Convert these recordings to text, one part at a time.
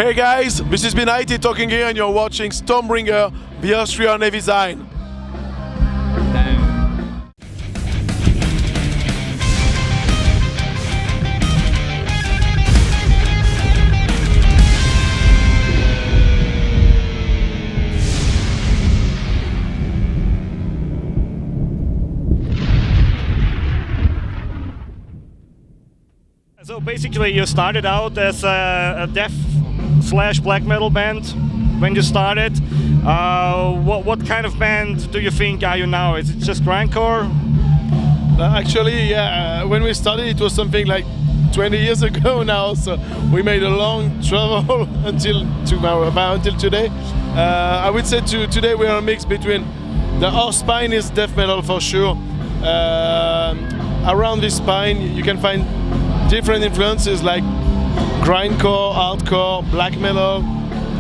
Hey guys, this is Benighted talking here and you're watching Stormbringer, the Austrian Navy Sign. So basically you started out as a death/black metal band when you started. What kind of band do you think are you now? Is it just grindcore? Actually, yeah, when we started it was something like 20 years ago now, so we made a long travel until today. I would say today we are a mix between our spine is death metal for sure. Around this spine you can find different influences like grindcore, hardcore, black metal,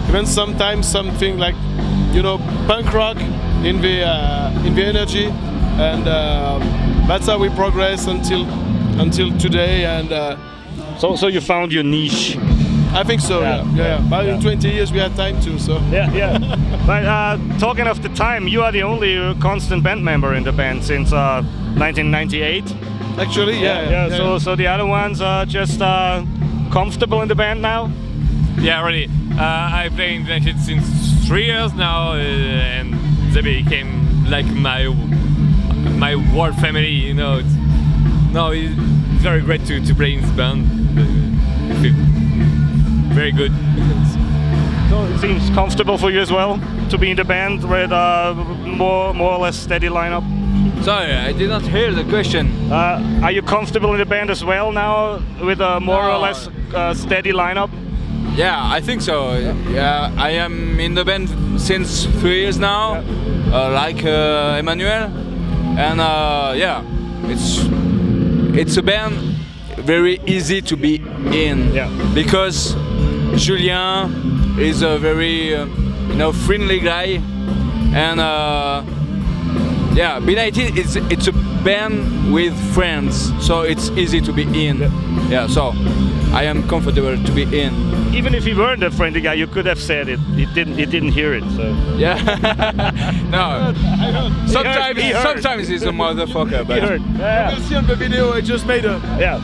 even sometimes something like, you know, punk rock in the energy, and that's how we progress until today. And so you found your niche. I think so. Yeah. But in 20 years we had time to. So yeah. But talking of the time, you are the only constant band member in the band since 1998. Actually, yeah. So the other ones are just comfortable in the band now? Yeah, really. I play in Benighted since 3 years now, and they became like my whole family. You know, it's very great to play in this band. I feel very good. So it seems comfortable for you as well to be in the band with more or less steady lineup. Sorry, I did not hear the question. Are you comfortable in the band as well now with a more or less steady lineup? Yeah, I think so. Yeah, I am in the band since 3 years now, like Emmanuel, and yeah, it's a band very easy to be in, because Julien is a very friendly guy, and yeah, Benighted it's a band with friends, so it's easy to be in. Yeah, so I am comfortable to be in. Even if you weren't a friendly guy, you could have said it. He didn't hear it. So yeah, no. Sometimes he's a motherfucker. But he heard. Yeah. You can see on the video I just made a. Yeah.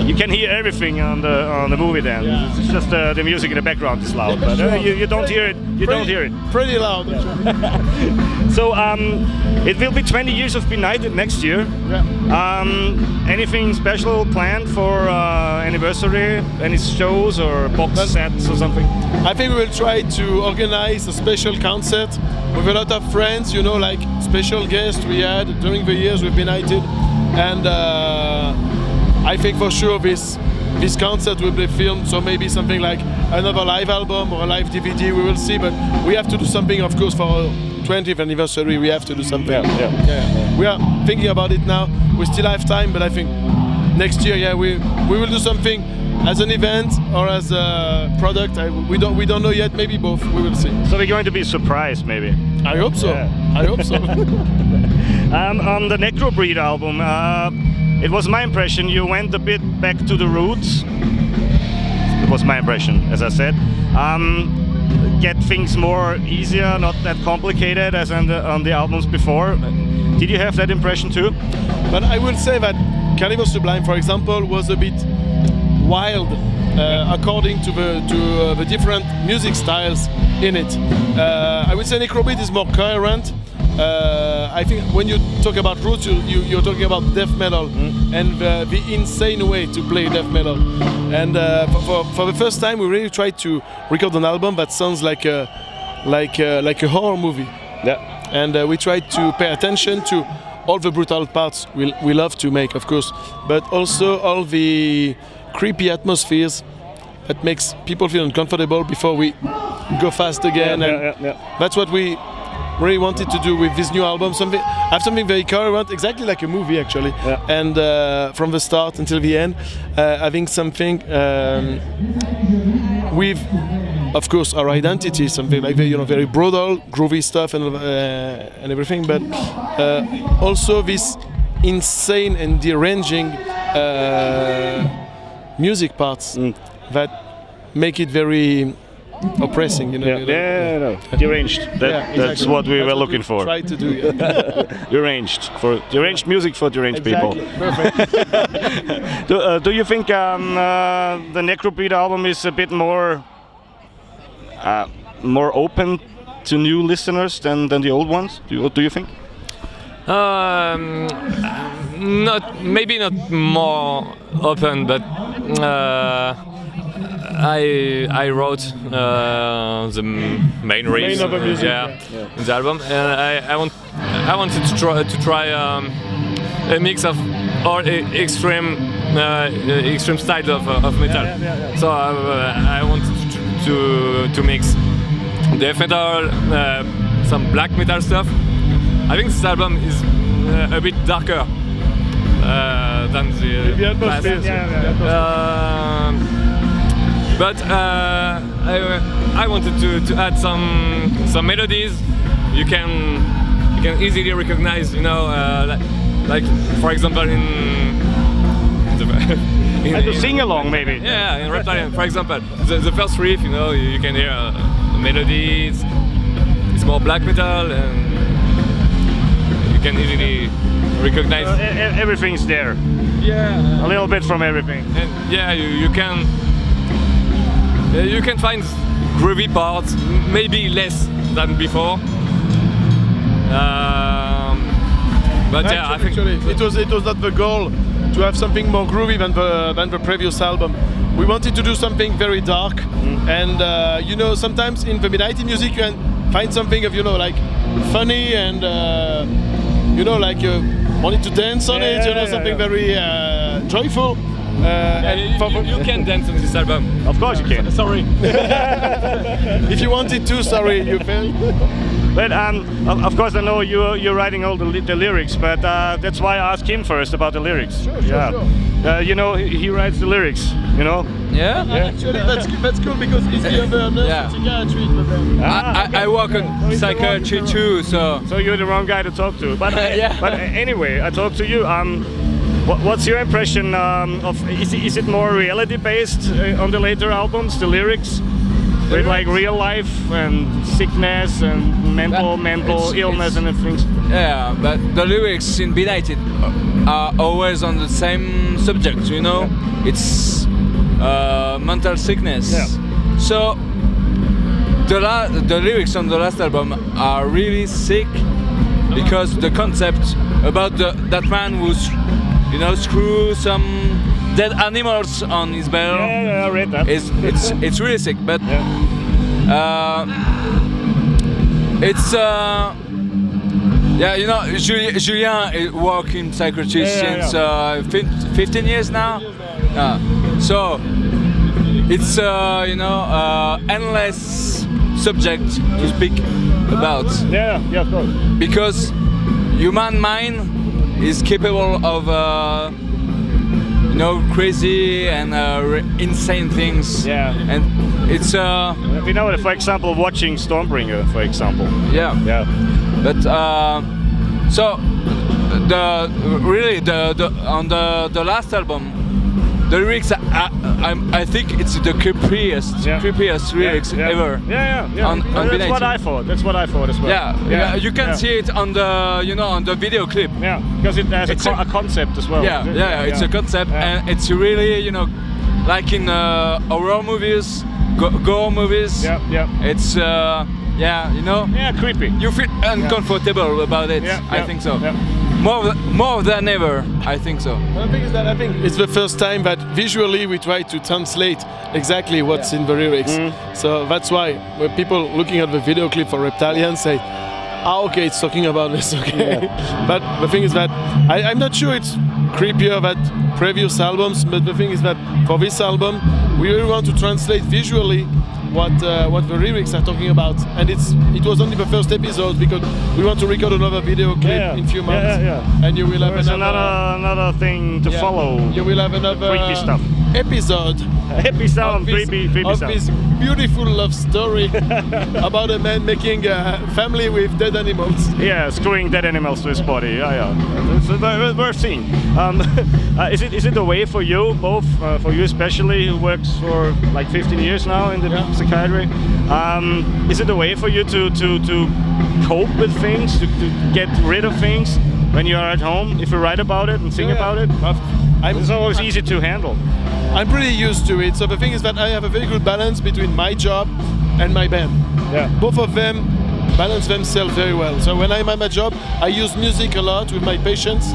You can hear everything on the movie then. Yeah. It's just the music in the background is loud, but you don't hear it. Don't hear it. Pretty loud. Yeah. So it will be 20 years of Benighted next year. Yeah. Anything special planned for anniversary? Any shows or box sets or something? I think we will try to organize a special concert with a lot of friends. You know, like special guests we had during the years with Benighted, and. I think for sure this concert will be filmed, so maybe something like another live album or a live DVD, we will see, but we have to do something, of course, for our 20th anniversary, we have to do something. Yeah. We are thinking about it now, we still have time, but I think next year, we will do something as an event or as a product. We don't know yet, maybe both, we will see. So we're going to be surprised, maybe? I hope so, I hope so. On the Necrobreed album, it was my impression you went a bit back to the roots. It was my impression, as I said. Get things more easier, not that complicated as on the albums before. Did you have that impression too? But I will say that Cannibal Sublime, for example, was a bit wild according to the different music styles in it. I would say Necrobreed is more coherent. I think when you talk about roots, you're talking about death metal and the insane way to play death metal. And for the first time, we really tried to record an album that sounds like a horror movie. Yeah. And we tried to pay attention to all the brutal parts we love to make, of course, but also all the creepy atmospheres that makes people feel uncomfortable before we go fast again. That's what we really wanted to do with this new album. Something very coherent, exactly like a movie actually. Yeah. And from the start until the end, having something with, of course, our identity, something like very brutal, groovy stuff and everything, but also this insane and deranging music parts that make it very oppressing, you know. No. Deranged. That's exactly. what we That's were what looking for. Try to do. Yeah. Deranged music for deranged people. Perfect. Do you think the Necrobreed album is a bit more open to new listeners than the old ones? Do you think? Maybe not more open, but I wrote the main riffs, of the music, in the album, and I wanted to try a mix of all extreme styles of metal. So I wanted to mix death metal, some black metal stuff. I think this album is a bit darker than the past. But I wanted to add some melodies you can easily recognize, you know, like for example And to sing along, maybe. Yeah, in Reptilian, for example, the first riff, you know, you can hear the melodies. It's more black metal, and you can easily recognize. Everything's there. Yeah, a little bit from everything. And yeah, you can find groovy parts, maybe less than before. But yeah, I think it was not the goal to have something more groovy than the previous album. We wanted to do something very dark, and you know, sometimes in the Benighted music you can find something of, you know, like funny and you know, like wanting to dance on it, you know, something very joyful. You can dance on this album. Of course you can. Sorry. If you wanted to, sorry, you failed. But of course I know you're writing all the lyrics, but that's why I asked him first about the lyrics. Sure. You know, he writes the lyrics, you know? Yeah? Actually, that's cool because he's the other nurse in psychiatry. I work on psychiatry too, so... So you're the wrong guy to talk to. But, but anyway, I talk to you. What's your impression of... Is it more reality-based on the later albums, the lyrics? With like real life and sickness and mental illness and things. Yeah, but the lyrics in Benighted are always on the same subject, you know? Yeah. It's mental sickness. Yeah. So the lyrics on the last album are really sick because the concept about that man who's, you know, screw some dead animals on his bell. Yeah, I read that. It's really sick, but it's yeah, you know, Julien works in psychiatry since 15 years now. So it's you know, endless subject to speak about. Yeah, of course. Because human mind is capable of you know, crazy and insane things. Yeah. And it's we know that, for example, watching Stormbringer, for example. Yeah. But so on the last album, the lyrics I think it's the creepiest lyrics ever. Yeah. On That's Benighted. what I thought. That's what I thought as well. Yeah. You can see it on the, you know, on the video clip. Yeah, because it has a concept as well. Yeah. It's a concept, and it's really, you know, like in horror movies, gore movies. Yeah. It's you know. Yeah, creepy. You feel uncomfortable about it. I think so. Yeah. More than ever, I think so. The thing is that I think it's the first time that visually we try to translate exactly what's in the lyrics. So that's why when people looking at the video clip for Reptilian say, okay, it's talking about this, okay. But the thing is that I'm not sure it's creepier than previous albums, but the thing is that for this album, we really want to translate visually what the lyrics are talking about, and it was only the first episode because we want to record another video clip in a few months, and you will have another thing to follow. You will have another freaky stuff. episode Happy sound, of creepy sound. this beautiful love story about a man making a family with dead animals. Yeah, screwing dead animals to his body. Yeah. It's a very worth scene. Is it a way for you, both for you especially, who works for like 15 years now in the psychiatry? Is it a way for you to cope with things, to get rid of things when you are at home? If you write about it and sing about it, it's always easy to handle. I'm pretty used to it. So the thing is that I have a very good balance between my job and my band. Yeah. Both of them balance themselves very well. So when I'm at my job, I use music a lot with my patients,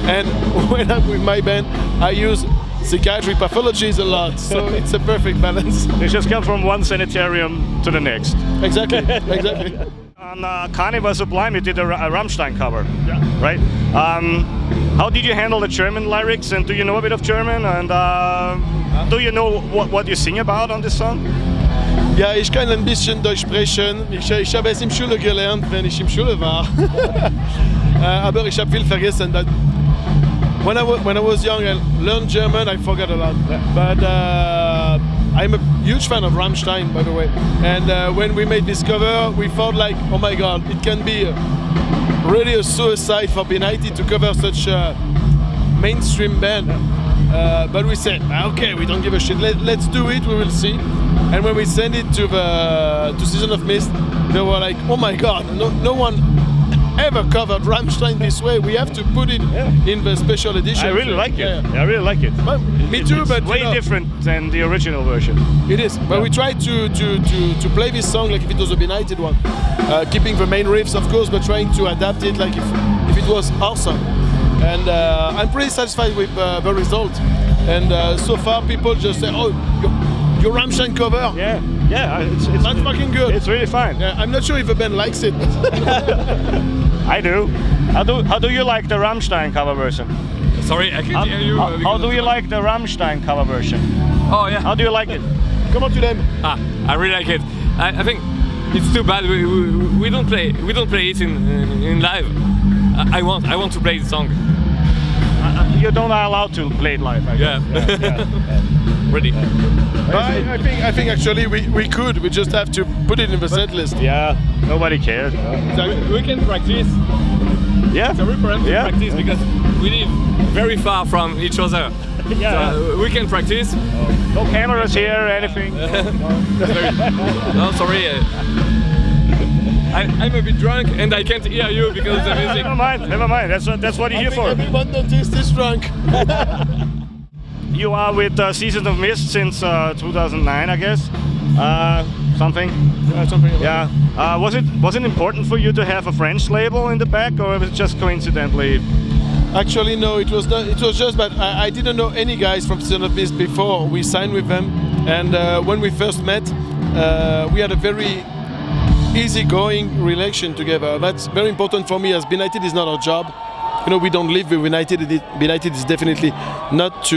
and when I'm with my band, I use psychiatry pathologies a lot. So it's a perfect balance. They just come from one sanitarium to the next. Exactly. Exactly. On Carnival Sublime, you did a Rammstein cover, right? How did you handle the German lyrics, and do you know a bit of German, and do you know what you sing about on this song? Ja, ich kann ein bisschen Deutsch sprechen. Ich habe es in Schule gelernt, wenn ich in Schule war. Aber ich habe viel vergessen. When I was young, I learned German. I forgot a lot. But I'm a huge fan of Rammstein, by the way. And when we made this cover, we thought like, oh my God, it can be really a suicide for Benighted to cover such a mainstream band. But we said, okay, we don't give a shit. Let's do it. We will see. And when we sent it to Season of Mist, they were like, oh my God, no one ever covered Rammstein this way. We have to put it in the special edition. I really like it. Yeah. I really like it. Well, me too, it's but way different than the original version. It is, but we tried to play this song like if it was a Benighted one, keeping the main riffs, of course, but trying to adapt it like if it was our song. And I'm pretty satisfied with the result. And so far, people just say, "Oh, your Rammstein cover." Yeah, it's That's fucking good. It's really fine. Yeah, I'm not sure if the band likes it. I do. How do you like the Rammstein cover version? Sorry, I can't hear you. How do you like the Rammstein cover version? Oh yeah. How do you like it? Comment tu l'aimes? I really like it. I think it's too bad we don't play it in live. I want to play the song. You don't are allowed to play it live. I guess. Yeah. Ready. I think actually we could. We just have to put it in the set list. Yeah, nobody cares. We can practice. Yeah. It's a reference to practice because we live very far from each other. Yeah. So we can practice. No cameras here, anything. No, sorry. I'm a bit drunk and I can't hear you because of the music. Never mind. That's what you're here for. Everyone noticed is drunk. You are with Season of Mist since 2009, I guess. Something. Something. Yeah. Was it important for you to have a French label in the back, or was it just coincidentally? Actually, no. It was just that I didn't know any guys from Season of Mist before we signed with them, and when we first met, we had a very easygoing relation together. That's very important for me, as Benighted is not our job. You know, we don't live with Benighted. Benighted is definitely not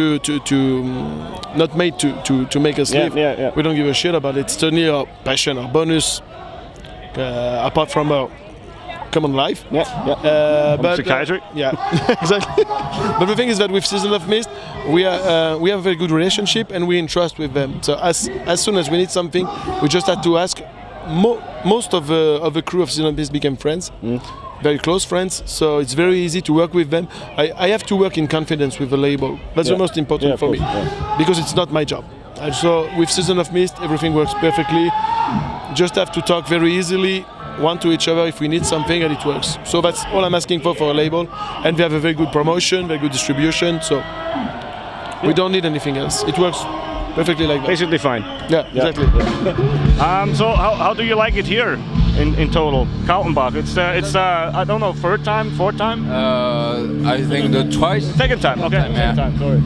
not made to make us live. Yeah. We don't give a shit about it. It's only our passion, our bonus, apart from our common life. But psychiatry. Yeah, exactly. But the thing is that with Season of Mist, we have a very good relationship and we entrust with them. So as soon as we need something, we just had to ask. Most of the crew of Season of Mist became friends. Very close friends, so it's very easy to work with them. I have to work in confidence with the label. That's the most important for me, because it's not my job. And so with Season of Mist, everything works perfectly. Just have to talk very easily, one to each other if we need something, and it works. So that's all I'm asking for a label. And we have a very good promotion, very good distribution, so we don't need anything else. It works perfectly like that. Basically fine. Yeah, exactly. So how do you like it here in total? Kaltenbach. It's I don't know, fourth time. I think the twice. Second time. Okay. Yeah. Second time. Sorry.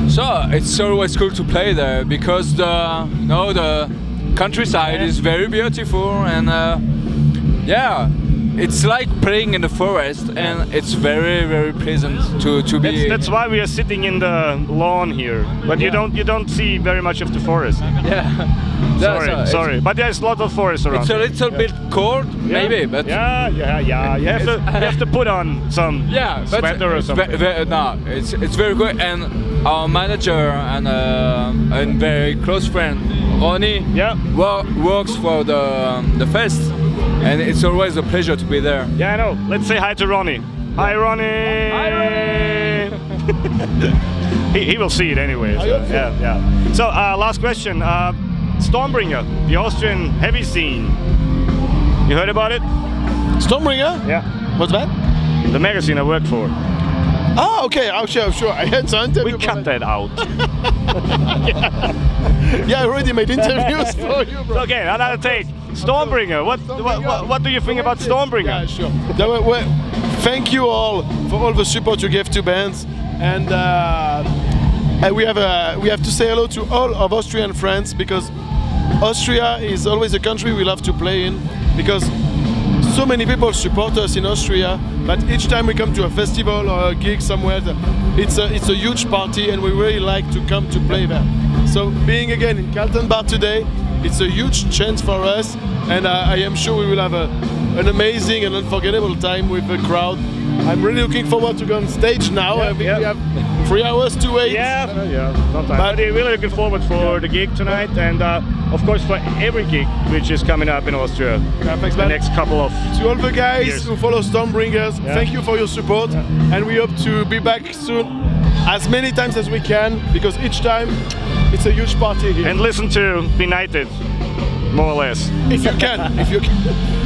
So it's always cool to play there because the countryside is very beautiful and it's like playing in the forest, and it's very, very pleasant to be. That's why we are sitting in the lawn here. But you don't see very much of the forest. Yeah. Sorry. But there's a lot of forest around. It's a little bit cold, maybe, but yeah. You have to put on some sweater or something. No, it's very good. And our manager and very close friend Ronnie works for the fest, and it's always a pleasure to be there. Yeah, I know. Let's say hi to Ronnie. Hi, Ronnie. Hi, Ronnie. he will see it anyway. So, yeah. So last question. Stormbringer, the Austrian heavy scene. You heard about it? Stormbringer? Yeah. What's that? The magazine I work for. Ah, okay. Oh, sure. I had some interview. We cut that out. Yeah, I already made interviews for you, bro. Okay, another take. Stormbringer. What do you think about Stormbringer? Yeah, sure. Thank you all for all the support you gave to bands, and we have to say hello to all of Austrian friends, because Austria is always a country we love to play in, because so many people support us in Austria, but each time we come to a festival or a gig somewhere, it's a huge party, and we really like to come to play there. So being again in Kaltenbach today, it's a huge chance for us, and I am sure we will have an amazing and unforgettable time with the crowd. I'm really looking forward to go on stage now. I think we have 3 hours to wait. Yeah, sometime. But we're really looking forward for the gig tonight, and of course for every gig which is coming up in Austria. Thanks, the man. next couple of To all the guys years. who follow Stormbringers, thank you for your support, and we hope to be back soon, as many times as we can, because each time it's a huge party here. And listen to Benighted, more or less. If you can.